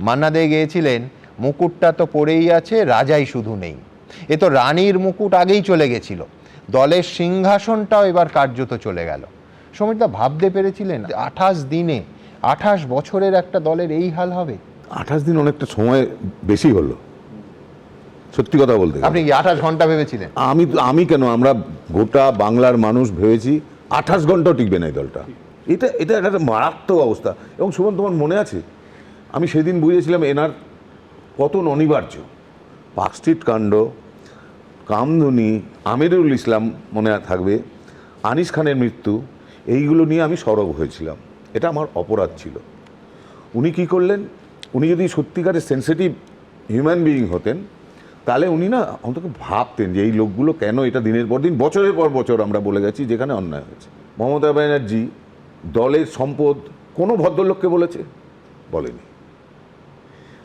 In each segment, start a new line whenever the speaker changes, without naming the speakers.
মান্না দে গেয়েছিলেন, মুকুটটা তো পড়েই আছে, রাজাই শুধু নেই। এ তো রানীর মুকুট আগেই চলে গেছিল, দলের সিংহাসনটাও এবার কার্যত চলে গেল। সমীরদা ভাবতে পেরেছিলেন 28 দিনে 28 বছরের একটা দলের এই হাল হবে?
28 দিন অনেকটা সময় বেশি হলো, সত্যি কথা বলতে।
আপনি কি 28 ঘন্টা ভেবেছিলেন?
আমি কেন, আমরা গোটা বাংলার মানুষ ভেবেছি 28 ঘন্টাও টিকবে না এই দলটা। এটা এটা একটা মারাত্মক অবস্থা। এবং সুমন, তোমার মনে আছে আমি সেদিন বুঝেছিলাম এনার কত অনিবার্য। পার্কস্ট্রিট কাণ্ড, কামধুনি, আমিরুল ইসলাম মনে থাকবে, আনিস খানের মৃত্যু, এইগুলো নিয়ে আমি সরব হয়েছিলাম। এটা আমার অপরাধ ছিল। উনি কি করলেন, উনি যদি সত্যিকারের সেন্সিটিভ হিউম্যান বিইং হতেন, তাহলে উনি না অন্তত ভাবতেন যে এই লোকগুলো কেন এটা দিনের পর দিন, বছরের পর বছর আমরা বলে গেছি যেখানে অন্যায় হয়েছে। মমতা ব্যানার্জি দলের সম্পদ কোনো ভদ্রলোককে বলেছে? বলেনি।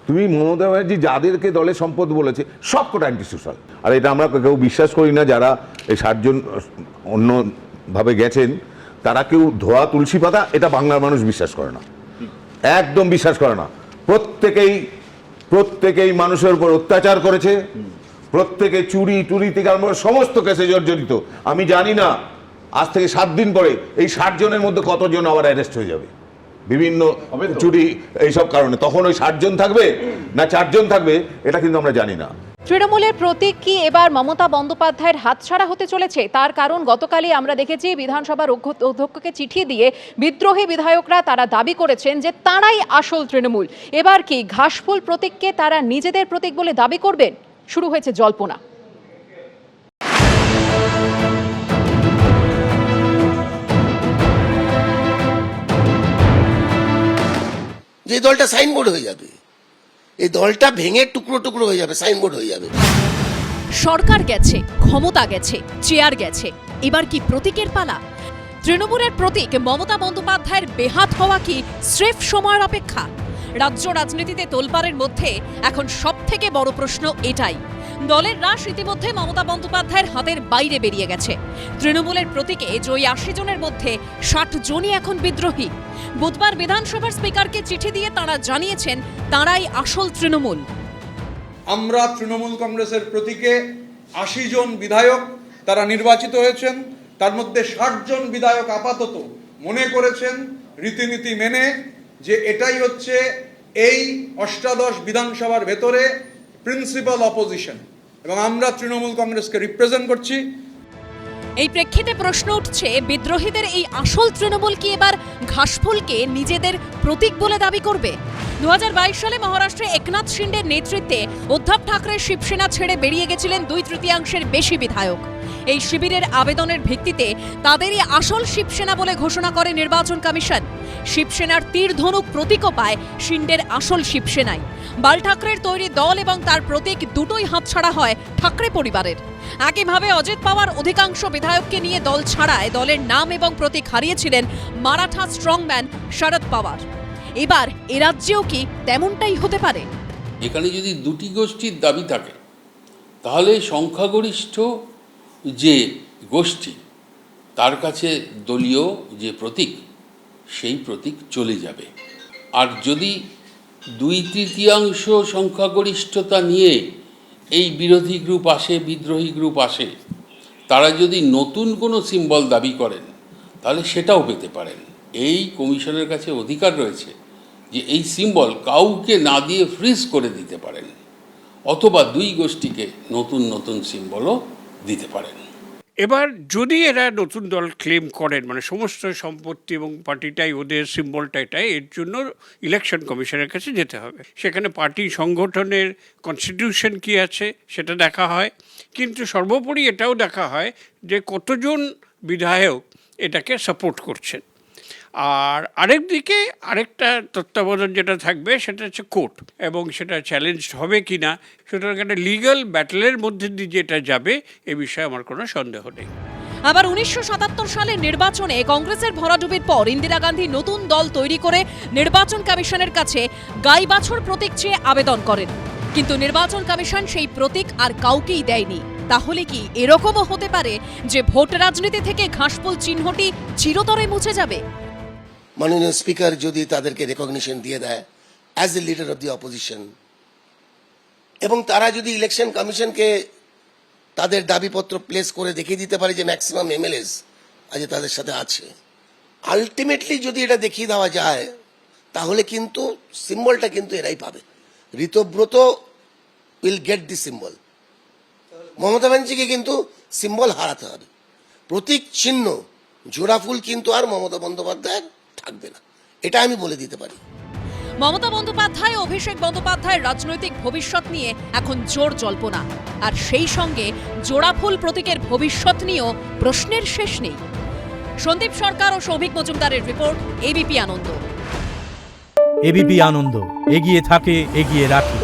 তুমি মমতা ব্যানার্জি যাদেরকে দলের সম্পদ বলেছে সব কটা অ্যান্টি সোশ্যাল। আর এটা আমরা কেউ বিশ্বাস করি না, যারা এই 60 জন অন্যভাবে গেছেন তারা কেউ ধোয়া তুলসী পাতা, এটা বাংলার মানুষ বিশ্বাস করে না, একদম বিশ্বাস করে না। প্রত্যেকেই মানুষের উপর অত্যাচার করেছে, প্রত্যেকে চুরি থেকে আমরা সমস্ত কেসে জর্জরিত। আমি জানি না আজ থেকে 7 দিন পরে এই 60 জনের মধ্যে কতজন আবার অ্যারেস্ট হয়ে যাবে বিভিন্ন চুরি এইসব কারণে। তখন ওই 60 জন থাকবে না 4 জন থাকবে, এটা কিন্তু আমরা জানি না।
তৃণমূলের প্রতীক কি এবার মমতা বন্দ্যোপাধ্যায়ের হাতছাড়া হতে চলেছে? তার কারণ গতকালই আমরা দেখেছি বিধানসভার অধ্যক্ষকে চিঠি দিয়ে বিদ্রোহী বিধায়করা তারা দাবি করেছেন যে তারাই আসল তৃণমূল। এবার কি ঘাসফুল প্রতীককে তারা নিজেদের প্রতীক বলে দাবি করবেন? শুরু হয়েছে জল্পনা।
যে দলটা সাইনবোর্ড হয়ে যাবে, এই দলটা ভেঙে টুকরো টুকরো হয়ে যাবে, সাইনবোর্ড হয়ে যাবে।
সরকার গেছে, ক্ষমতা গেছে, চেয়ার গেছে, এবার কি প্রতীকের পালা? তৃণমূলের প্রতীক মমতা বন্দ্যোপাধ্যায়ের বেহাত হওয়া কি স্রেফ সময়ের অপেক্ষা? রাজ্য রাজনীতিতে তোলপাড়ের মধ্যে এখন সবথেকে বড় প্রশ্ন এটাই। দলের রাশ ইতিমধ্যে মমতা বন্দ্যোপাধ্যায়ের হাতের বাইরে বেরিয়ে গেছে। তৃণমূলের প্রতীকে জয়ী 80 জনের মধ্যে 60 জনই এখন বিদ্রোহী। বুধবার বিধানসভার স্পিকারকে চিঠি দিয়ে তাঁরা জানিয়েছেন তাঁরাই আসল তৃণমূল।
আমরা তৃণমূল কংগ্রেসের প্রতীকে 80 জন বিধায়ক তারা নির্বাচিত হয়েছেন, তার মধ্যে 60 জন বিধায়ক আপাতত মনে করেছেন রীতিনীতি মেনে যে এটাই হচ্ছে এই অষ্টাদশ বিধানসভার ভেতরে প্রিন্সিপাল অপোজিশন, এবং আমরা তৃণমূল কংগ্রেসকে রিপ্রেজেন্ট করছি।
এই প্রেক্ষিতে প্রশ্ন উঠছে, বিদ্রোহীদের এই আসল তৃণমূল কি এবার ঘাসফুলকে নিজেদের প্রতীক বলে দাবি করবে? 2022 সালে মহারাষ্ট্রে একনাথ শিন্ডের নেতৃত্বে উদ্ধব ঠাকরে শিবসেনা ছেড়ে বেরিয়ে গেছিলেন 2/3 বেশি বিধায়ক। এই শিবিরের আবেদনের ভিত্তিতে তাদেরই আসল শিবসেনা বলে ঘোষণা করে নির্বাচন কমিশন। শিবসেনার তীর ধনুক প্রতীকও পায় শিন্ডের আসল শিবসেনায়। বাল ঠাকরের তৈরি দল এবং তার প্রতীক দুটোই হাতছাড়া হয় ঠাকরে পরিবারের। একইভাবে অজিত পাওয়ার অধিকাংশ বিধায়ককে নিয়ে দল ছাড়ায় দলের নাম এবং প্রতীক হারিয়েছিলেন মারাঠা স্ট্রংম্যান শরদ পাওয়ার। এবার এ রাজ্যেও কি তেমনটাই হতে পারে?
এখানে যদি দুটি গোষ্ঠীর দাবি থাকে তাহলে সংখ্যাগরিষ্ঠ যে গোষ্ঠী তার কাছে দলীয় যে প্রতীক সেই প্রতীক চলে যাবে। আর যদি 2/3 সংখ্যাগরিষ্ঠতা নিয়ে এই বিরোধী গ্রুপ আসে, বিদ্রোহী গ্রুপ আসে, তারা যদি নতুন কোনো সিম্বল দাবি করেন তাহলে সেটাও পেতে পারেন। এই কমিশনের কাছে অধিকার রয়েছে যে এই সিম্বল কাউকে না দিয়ে ফ্রিজ করে দিতে পারেন, অথবা দুই গোষ্ঠীকে নতুন নতুন সিম্বলও দিতে পারেন।
এবার যদি এরা নতুন দল ক্লেম করেন, মানে সমস্ত সম্পত্তি এবং পার্টিটাই ওদের, সিম্বলটা এটাই, এর জন্য ইলেকশন কমিশনের কাছে যেতে হবে। সেখানে পার্টি সংগঠনের কনস্টিটিউশন কি আছে সেটা দেখা হয়, কিন্তু সর্বোপরি এটাও দেখা হয় যে কতজন বিধায়ক এটাকে সাপোর্ট করছেন। আর আরেকদিকে আরেকটা তত্ত্বাবধান যেটা থাকবে সেটা হচ্ছে কোর্ট, এবং সেটা চ্যালেঞ্জ হবে কি না। সুতরাং একটা লিগ্যাল ব্যাটেলের মধ্যে দিয়ে যেটা যাবে এ বিষয়ে আমার কোনো সন্দেহ নেই।
আবার 1977 সালের নির্বাচনে কংগ্রেসের ভরাডুবির পর ইন্দিরা গান্ধী নতুন দল তৈরি করে নির্বাচন কমিশনের কাছে গাই বাছুর প্রতীক চেয়ে আবেদন করেন, কিন্তু নির্বাচন কমিশন সেই প্রতীক আর কাউকেই দেয়নি। তাহলে কি এরকমও হতে পারে যে ভোট রাজনীতি থেকে ঘাসফুল চিহ্নটি চিরতরে মুছে যাবে?
মাননীয় স্পিকার যদি তাদেরকে রেকগনিশন দিয়ে দেয়, as a leader of the opposition, এবং তারা যদি ইলেকশন কমিশনকে তাদের দাবিপত্র প্লেস করে দেখিয়ে দিতে পারে যে ম্যাক্সিমাম এমএলএস আজ তাদের সাথে আছে, আলটিমেটলি যদি এটা দেখিয়ে দেওয়া যায় তাহলে কিন্তু সিম্বলটা কিন্তু এরাই পাবে। Ritabrata will get the symbol, Mamata ব্যানার্জিকে কিন্তু সিম্বল হারাতে হবে। প্রতীক চিহ্ন জোড়াফুল কিন্তু আর মমতা বন্দ্যোপাধ্যায়ের থাকবে না, এটা আমি বলে দিতে পারি।
মমতা বন্দ্যোপাধ্যায় ও অভিষেক বন্দ্যোপাধ্যায়ের রাজনৈতিক ভবিষ্যৎ নিয়ে এখন জোর জল্পনা, আর সেই সঙ্গে জোড়াফুল প্রতীকের ভবিষ্যৎ নিয়েও প্রশ্নের শেষ নেই। সন্দীপ সরকার ও সৌভিক মজুমদারের রিপোর্ট, এবিপি আনন্দ।
এবিপি আনন্দ, এগিয়ে থাকে, এগিয়ে রাখে।